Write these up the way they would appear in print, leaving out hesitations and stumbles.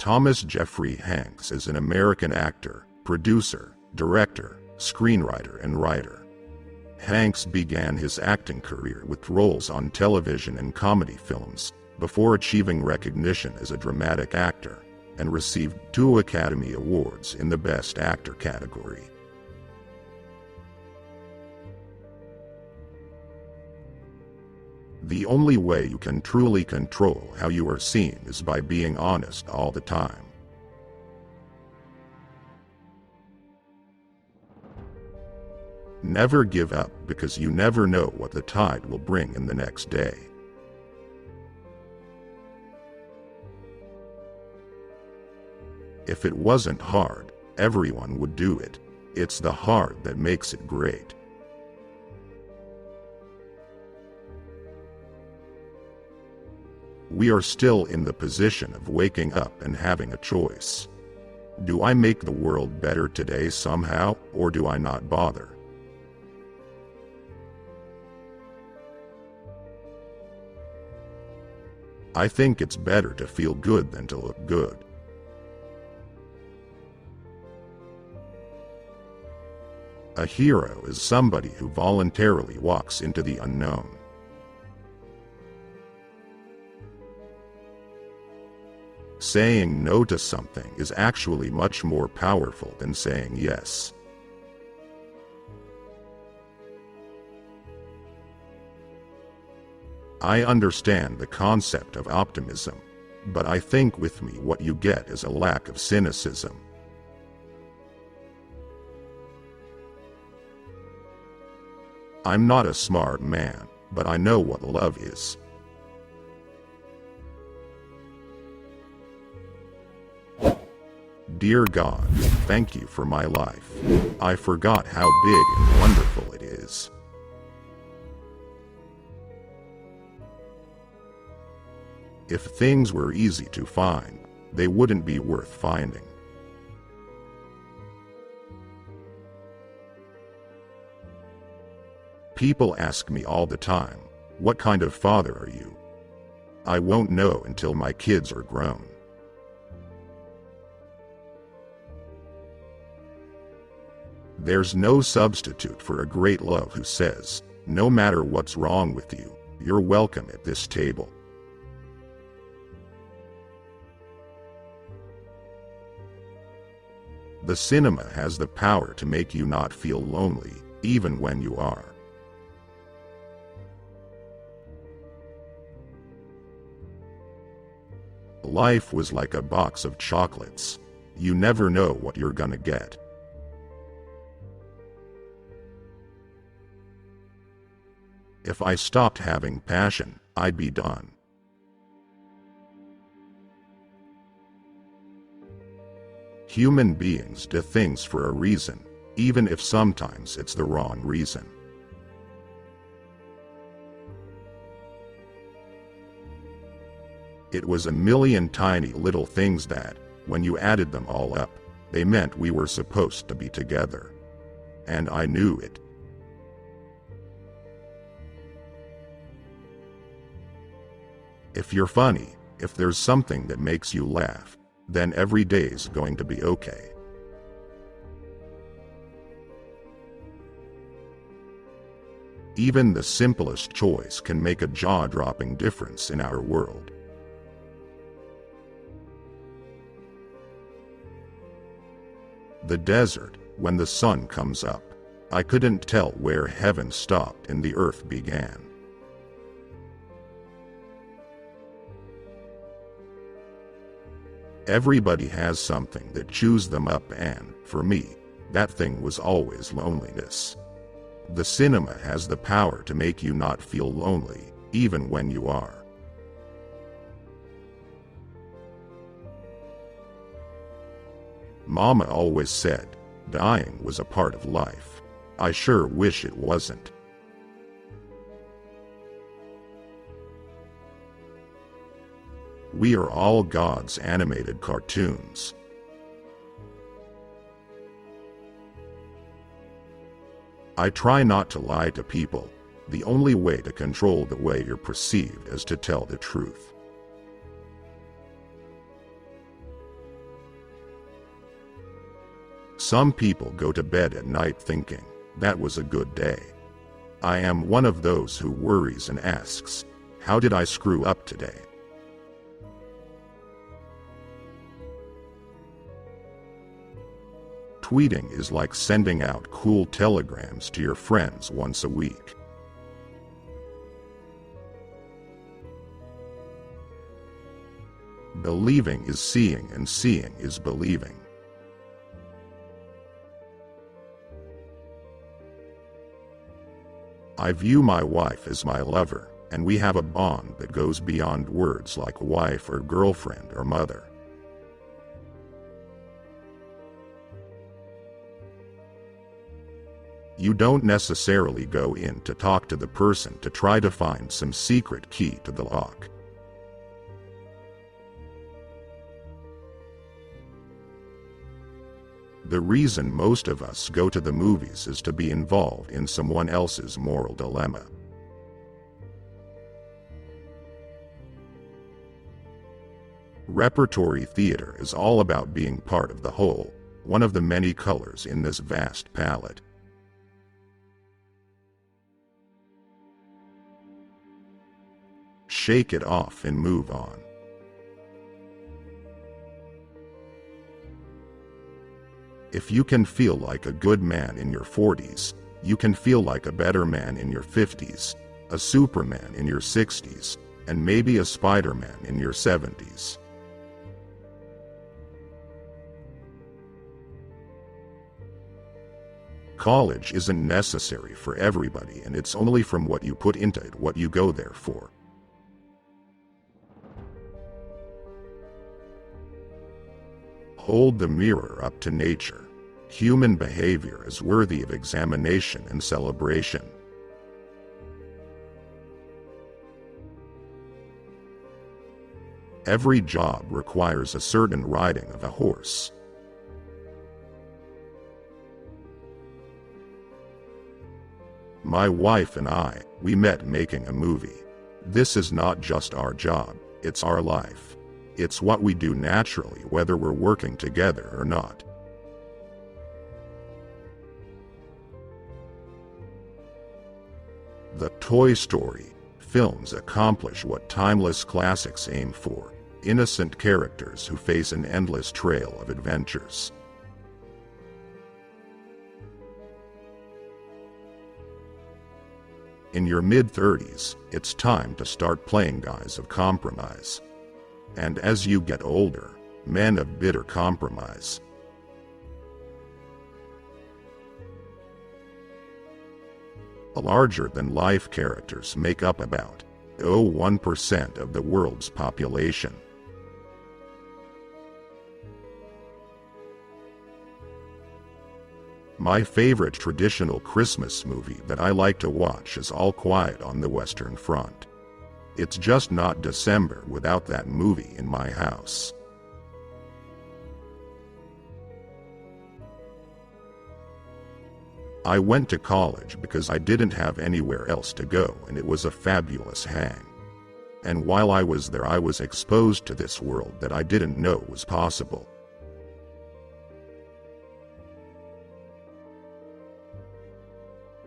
Thomas Jeffrey Hanks is an American actor, producer, director, screenwriter, and writer. Hanks began his acting career with roles on television and comedy films, before achieving recognition as a dramatic actor, and received 2 Academy Awards in the Best Actor category. The only way you can truly control how you are seen is by being honest all the time. Never give up, because you never know what the tide will bring in the next day. If it wasn't hard, everyone would do it. It's the hard that makes it great. We are still in the position of waking up and having a choice. Do I make the world better today somehow, or do I not bother? I think it's better to feel good than to look good. A hero is somebody who voluntarily walks into the unknown. Saying no to something is actually much more powerful than saying yes. I understand the concept of optimism, but I think with me what you get is a lack of cynicism. I'm not a smart man, but I know what love is. Dear God, thank you for my life. I forgot how big and wonderful it is. If things were easy to find, they wouldn't be worth finding. People ask me all the time, what kind of father are you? I won't know until my kids are grown. There's no substitute for a great love who says, no matter what's wrong with you, you're welcome at this table. The cinema has the power to make you not feel lonely, even when you are. Life was like a box of chocolates. You never know what you're gonna get. If I stopped having passion, I'd be done. Human beings do things for a reason, even if sometimes it's the wrong reason. It was a million tiny little things that, when you added them all up, they meant we were supposed to be together. And I knew it. If you're funny, if there's something that makes you laugh, then every day's going to be okay. Even the simplest choice can make a jaw-dropping difference in our world. The desert, when the sun comes up, I couldn't tell where heaven stopped and the earth began. Everybody has something that chews them up, and, for me, that thing was always loneliness. The cinema has the power to make you not feel lonely, even when you are. Mama always said, dying was a part of life. I sure wish it wasn't. We are all God's animated cartoons. I try not to lie to people. The only way to control the way you're perceived is to tell the truth. Some people go to bed at night thinking, that was a good day. I am one of those who worries and asks, how did I screw up today? Tweeting is like sending out cool telegrams to your friends once a week. Believing is seeing and seeing is believing. I view my wife as my lover, and we have a bond that goes beyond words like wife or girlfriend or mother. You don't necessarily go in to talk to the person to try to find some secret key to the lock. The reason most of us go to the movies is to be involved in someone else's moral dilemma. Repertory theater is all about being part of the whole, one of the many colors in this vast palette. Shake it off and move on. If you can feel like a good man in your 40s, you can feel like a better man in your 50s, a Superman in your 60s, and maybe a Spider-Man in your 70s. College isn't necessary for everybody, and it's only from what you put into it what you go there for. Hold the mirror up to nature. Human behavior is worthy of examination and celebration. Every job requires a certain riding of a horse. My wife and I, we met making a movie. This is not just our job, it's our life. It's what we do naturally whether we're working together or not. The Toy Story films accomplish what timeless classics aim for: innocent characters who face an endless trail of adventures. In your mid-30s, it's time to start playing guys of compromise. And as you get older, men of bitter compromise. Larger-than-life characters make up about 0.1% of the world's population. My favorite traditional Christmas movie that I like to watch is All Quiet on the Western Front. It's just not December without that movie in my house. I went to college because I didn't have anywhere else to go, and it was a fabulous hang. And while I was there, I was exposed to this world that I didn't know was possible.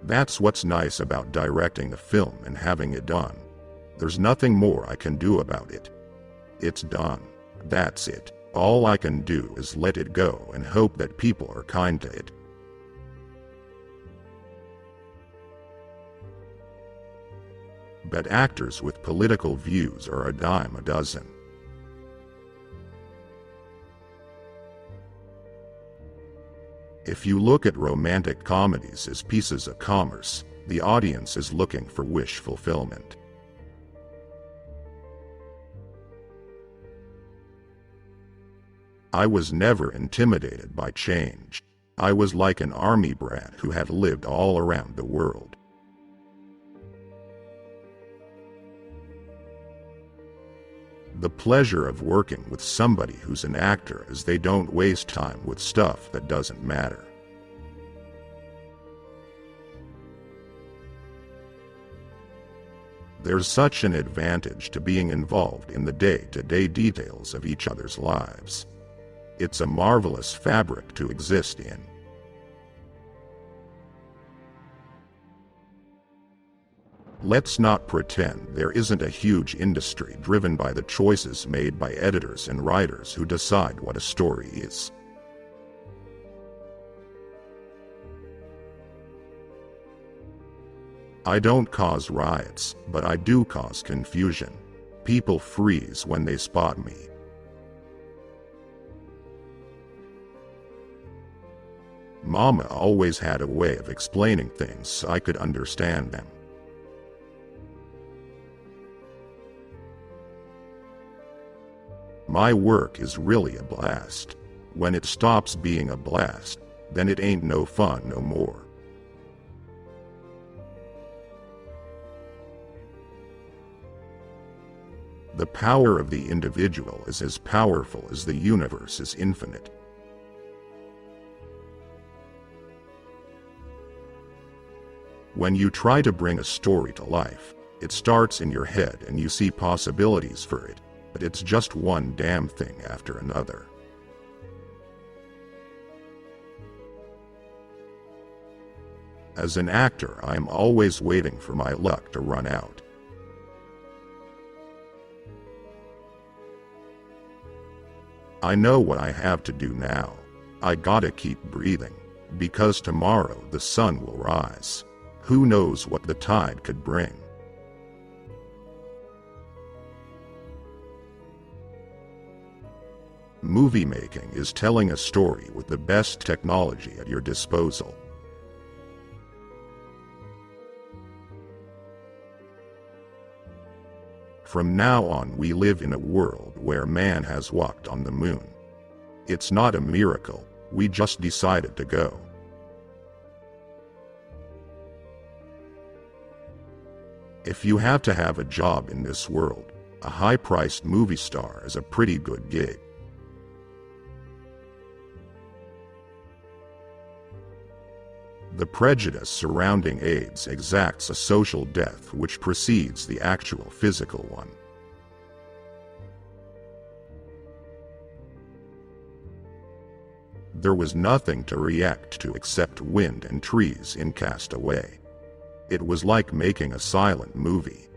That's what's nice about directing a film and having it done. There's nothing more I can do about it. It's done. That's it. All I can do is let it go and hope that people are kind to it. But actors with political views are a dime a dozen. If you look at romantic comedies as pieces of commerce, the audience is looking for wish fulfillment. I was never intimidated by change. I was like an army brat who had lived all around the world. The pleasure of working with somebody who's an actor is they don't waste time with stuff that doesn't matter. There's such an advantage to being involved in the day-to-day details of each other's lives. It's a marvelous fabric to exist in. Let's not pretend there isn't a huge industry driven by the choices made by editors and writers who decide what a story is. I don't cause riots, but I do cause confusion. People freeze when they spot me. Mama always had a way of explaining things so I could understand them. My work is really a blast. When it stops being a blast, then it ain't no fun no more. The power of the individual is as powerful as the universe is infinite. When you try to bring a story to life, it starts in your head and you see possibilities for it, but it's just one damn thing after another. As an actor, I am always waiting for my luck to run out. I know what I have to do now. I gotta keep breathing, because tomorrow the sun will rise. Who knows what the tide could bring? Movie making is telling a story with the best technology at your disposal. From now on, we live in a world where man has walked on the moon. It's not a miracle, we just decided to go. If you have to have a job in this world, a high-priced movie star is a pretty good gig. The prejudice surrounding AIDS exacts a social death which precedes the actual physical one. There was nothing to react to except wind and trees in Castaway. It was like making a silent movie.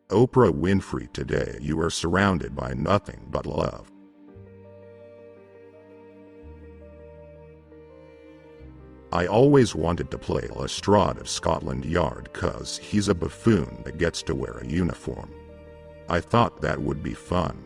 Oprah Winfrey, today you are surrounded by nothing but love. I always wanted to play Lestrade of Scotland Yard 'cause he's a buffoon that gets to wear a uniform. I thought that would be fun.